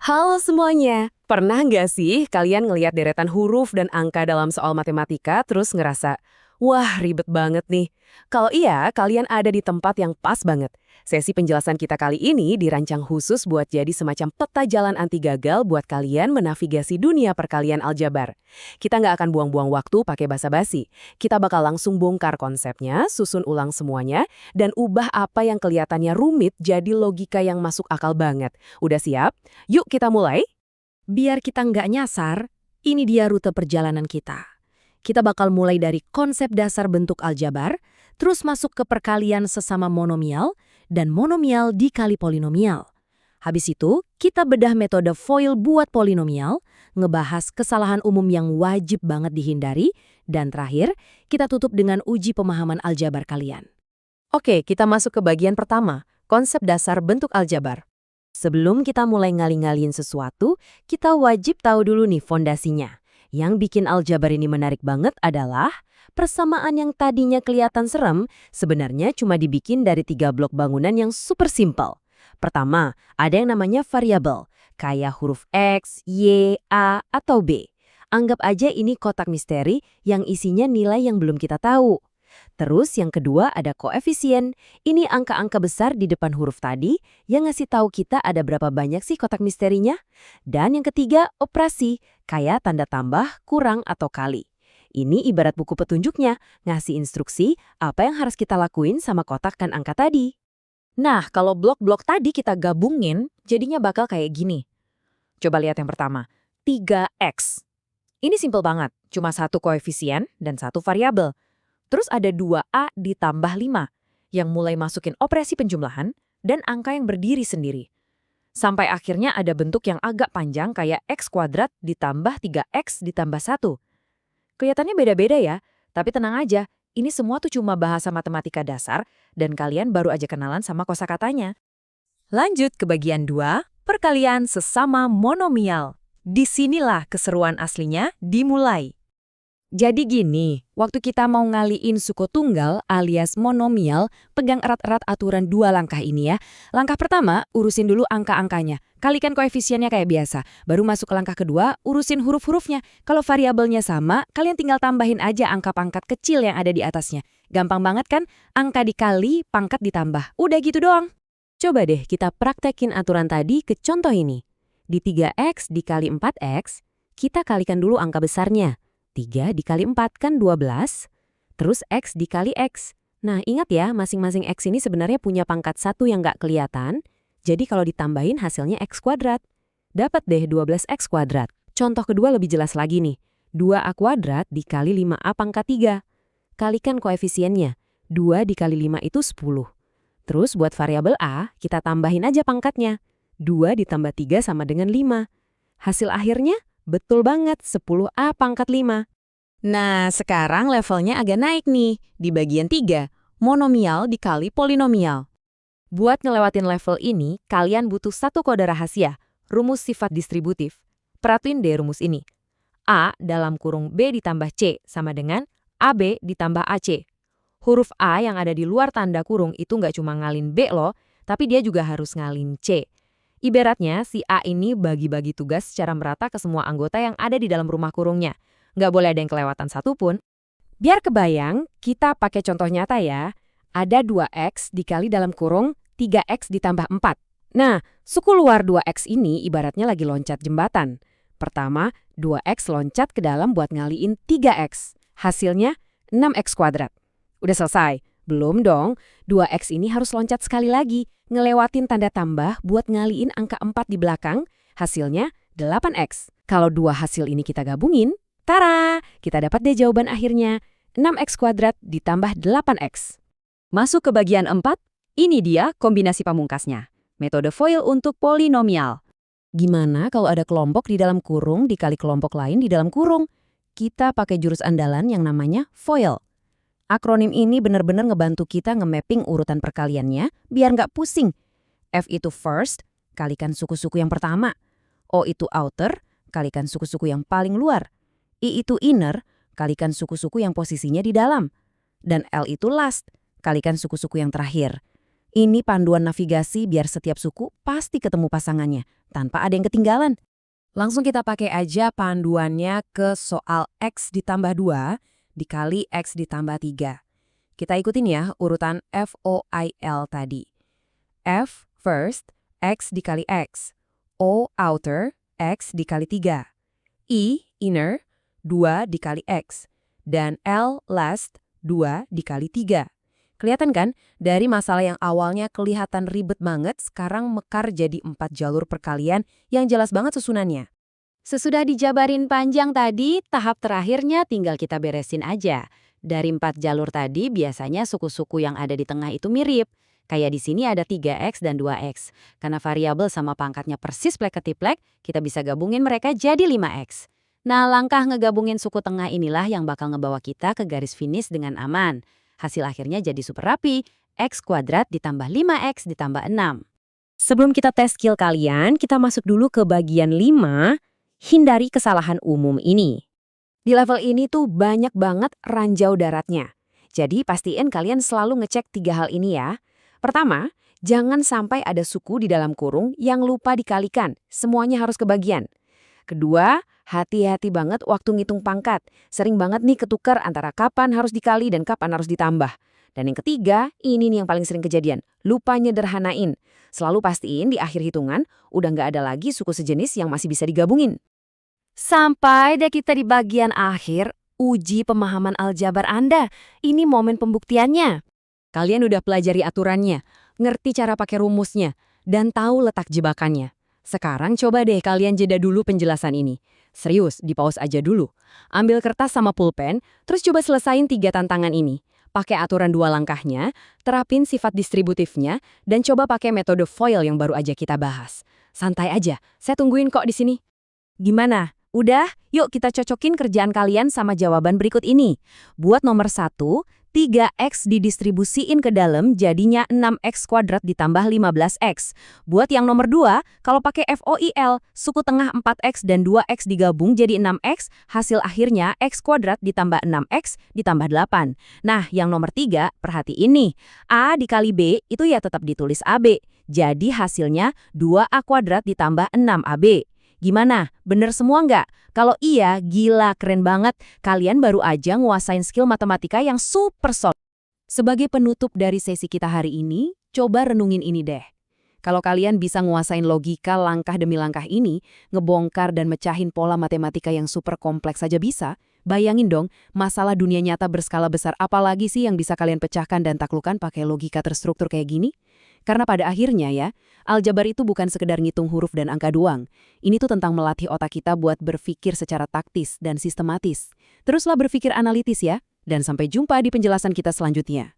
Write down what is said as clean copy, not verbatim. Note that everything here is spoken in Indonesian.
Halo semuanya, pernah nggak sih kalian ngelihat deretan huruf dan angka dalam soal matematika terus ngerasa, wah ribet banget nih? Kalau iya, kalian ada di tempat yang pas banget. Sesi penjelasan kita kali ini dirancang khusus buat jadi semacam peta jalan anti gagal buat kalian menavigasi dunia perkalian aljabar. Kita nggak akan buang-buang waktu pakai basa-basi. Kita bakal langsung bongkar konsepnya, susun ulang semuanya, dan ubah apa yang kelihatannya rumit jadi logika yang masuk akal banget. Udah siap? Yuk kita mulai. Biar kita nggak nyasar, ini dia rute perjalanan kita. Kita bakal mulai dari konsep dasar bentuk aljabar, terus masuk ke perkalian sesama monomial, dan monomial dikali polinomial. Habis itu, kita bedah metode FOIL buat polinomial, ngebahas kesalahan umum yang wajib banget dihindari, dan terakhir, kita tutup dengan uji pemahaman aljabar kalian. Oke, kita masuk ke bagian pertama, konsep dasar bentuk aljabar. Sebelum kita mulai ngali-ngaliin sesuatu, kita wajib tahu dulu nih fondasinya. Yang bikin aljabar ini menarik banget adalah persamaan yang tadinya kelihatan serem, sebenarnya cuma dibikin dari 3 blok bangunan yang super simple. Pertama, ada yang namanya variabel, kayak huruf X, Y, A, atau B. Anggap aja ini kotak misteri yang isinya nilai yang belum kita tahu. Terus yang kedua ada koefisien. Ini angka-angka besar di depan huruf tadi yang ngasih tahu kita ada berapa banyak sih kotak misterinya. Dan yang ketiga operasi, kayak tanda tambah, kurang, atau kali. Ini ibarat buku petunjuknya, ngasih instruksi apa yang harus kita lakuin sama kotak dan angka tadi. Nah, kalau blok-blok tadi kita gabungin, jadinya bakal kayak gini. Coba lihat yang pertama, 3x. Ini simpel banget, cuma satu koefisien dan satu variabel. Terus ada 2A ditambah 5, yang mulai masukin operasi penjumlahan dan angka yang berdiri sendiri. Sampai akhirnya ada bentuk yang agak panjang kayak x kuadrat ditambah 3x ditambah 1. Kelihatannya beda-beda ya, tapi tenang aja, ini semua tuh cuma bahasa matematika dasar dan kalian baru aja kenalan sama kosakatanya. Lanjut ke bagian 2, perkalian sesama monomial. Disinilah keseruan aslinya dimulai. Jadi gini, waktu kita mau ngaliin suku tunggal alias monomial, pegang erat-erat aturan 2 langkah ini ya. Langkah pertama, urusin dulu angka-angkanya. Kalikan koefisiennya kayak biasa. Baru masuk ke langkah kedua, urusin huruf-hurufnya. Kalau variabelnya sama, kalian tinggal tambahin aja angka pangkat kecil yang ada di atasnya. Gampang banget kan? Angka dikali, pangkat ditambah. Udah gitu doang. Coba deh kita praktekin aturan tadi ke contoh ini. Di 3x dikali 4x, kita kalikan dulu angka besarnya. 3 dikali 4 kan 12, terus X dikali X. Nah ingat ya, masing-masing X ini sebenarnya punya pangkat 1 yang nggak kelihatan, jadi kalau ditambahin hasilnya X kuadrat. Dapat deh 12X kuadrat. Contoh kedua lebih jelas lagi nih, 2A kuadrat dikali 5A pangkat 3. Kalikan koefisiennya, 2 dikali 5 itu 10. Terus buat variabel A, kita tambahin aja pangkatnya, 2 ditambah 3 sama dengan 5. Hasil akhirnya betul banget, 10A pangkat 5. Nah, sekarang levelnya agak naik nih. Di bagian 3, monomial dikali polinomial. Buat ngelewatin level ini, kalian butuh satu kode rahasia, rumus sifat distributif. Perhatiin deh rumus ini. A dalam kurung B ditambah C sama dengan AB ditambah AC. Huruf A yang ada di luar tanda kurung itu nggak cuma ngalin B loh, tapi dia juga harus ngalin C. Ibaratnya si A ini bagi-bagi tugas secara merata ke semua anggota yang ada di dalam rumah kurungnya. Nggak boleh ada yang kelewatan satupun. Biar kebayang, kita pakai contoh nyata ya. Ada 2X dikali dalam kurung 3X ditambah 4. Nah, suku luar 2X ini ibaratnya lagi loncat jembatan. Pertama, 2X loncat ke dalam buat ngaliin 3X. Hasilnya 6X kuadrat. Udah selesai? Belum dong, 2X ini harus loncat sekali lagi, ngelewatin tanda tambah buat ngaliin angka 4 di belakang, hasilnya 8X. Kalau dua hasil ini kita gabungin, tara, kita dapat deh jawaban akhirnya, 6X kuadrat ditambah 8X. Masuk ke bagian 4, ini dia kombinasi pamungkasnya. Metode FOIL untuk polinomial. Gimana kalau ada kelompok di dalam kurung dikali kelompok lain di dalam kurung? Kita pakai jurus andalan yang namanya FOIL. Akronim ini benar-benar ngebantu kita nge-mapping urutan perkaliannya biar nggak pusing. F itu first, kalikan suku-suku yang pertama. O itu outer, kalikan suku-suku yang paling luar. I itu inner, kalikan suku-suku yang posisinya di dalam. Dan L itu last, kalikan suku-suku yang terakhir. Ini panduan navigasi biar setiap suku pasti ketemu pasangannya. tanpa ada yang ketinggalan. Langsung kita pakai aja panduannya ke soal X ditambah 2 dikali X ditambah 3. Kita ikutin ya urutan FOIL tadi. F first, X dikali X. O outer, X dikali 3. I inner, 2 dikali X. Dan L last, 2 dikali 3. Kelihatan kan? Dari masalah yang awalnya kelihatan ribet banget, sekarang mekar jadi 4 jalur perkalian yang jelas banget susunannya. Sesudah dijabarin panjang tadi, tahap terakhirnya tinggal kita beresin aja. Dari 4 jalur tadi, biasanya suku-suku yang ada di tengah itu mirip. Kayak di sini ada 3X dan 2X. Karena variabel sama pangkatnya persis plek-ketiplek, kita bisa gabungin mereka jadi 5X. Nah, langkah ngegabungin suku tengah inilah yang bakal ngebawa kita ke garis finish dengan aman. Hasil akhirnya jadi super rapi, X kuadrat ditambah 5X ditambah 6. Sebelum kita tes skill kalian, kita masuk dulu ke bagian 5, hindari kesalahan umum ini. Di level ini tuh banyak banget ranjau daratnya. Jadi pastiin kalian selalu ngecek 3 hal ini ya. Pertama, jangan sampai ada suku di dalam kurung yang lupa dikalikan. Semuanya harus kebagian. Kedua, hati-hati banget waktu ngitung pangkat. Sering banget nih ketukar antara kapan harus dikali dan kapan harus ditambah. Dan yang ketiga, ini nih yang paling sering kejadian. Lupa nyederhanain. Selalu pastiin di akhir hitungan udah nggak ada lagi suku sejenis yang masih bisa digabungin. Sampai deh kita di bagian akhir, uji pemahaman aljabar Anda. Ini momen pembuktiannya. Kalian udah pelajari aturannya, ngerti cara pakai rumusnya, dan tahu letak jebakannya. Sekarang coba deh kalian jeda dulu penjelasan ini. Serius, di-pause aja dulu. Ambil kertas sama pulpen, terus coba selesain 3 tantangan ini. Pakai aturan 2 langkahnya, terapin sifat distributifnya, dan coba pakai metode FOIL yang baru aja kita bahas. Santai aja, saya tungguin kok di sini. Gimana? Udah? Yuk kita cocokin kerjaan kalian sama jawaban berikut ini. Buat nomor 1, 3X didistribusiin ke dalam jadinya 6X kuadrat ditambah 15X. Buat yang nomor 2, kalau pakai FOIL, suku tengah 4X dan 2X digabung jadi 6X, hasil akhirnya X kuadrat ditambah 6X ditambah 8. Nah, yang nomor 3, perhatiin nih. A dikali B itu ya tetap ditulis AB. Jadi hasilnya 2A kuadrat ditambah 6AB. Gimana? Bener semua nggak? Kalau iya, gila, keren banget. Kalian baru aja nguasain skill matematika yang super solid. Sebagai penutup dari sesi kita hari ini, coba renungin ini deh. Kalau kalian bisa nguasain logika langkah demi langkah ini, ngebongkar dan mecahin pola matematika yang super kompleks aja bisa, bayangin dong, masalah dunia nyata berskala besar apalagi sih yang bisa kalian pecahkan dan taklukkan pakai logika terstruktur kayak gini? Karena pada akhirnya ya, aljabar itu bukan sekedar ngitung huruf dan angka doang. Ini tuh tentang melatih otak kita buat berpikir secara taktis dan sistematis. Teruslah berpikir analitis ya, dan sampai jumpa di penjelasan kita selanjutnya.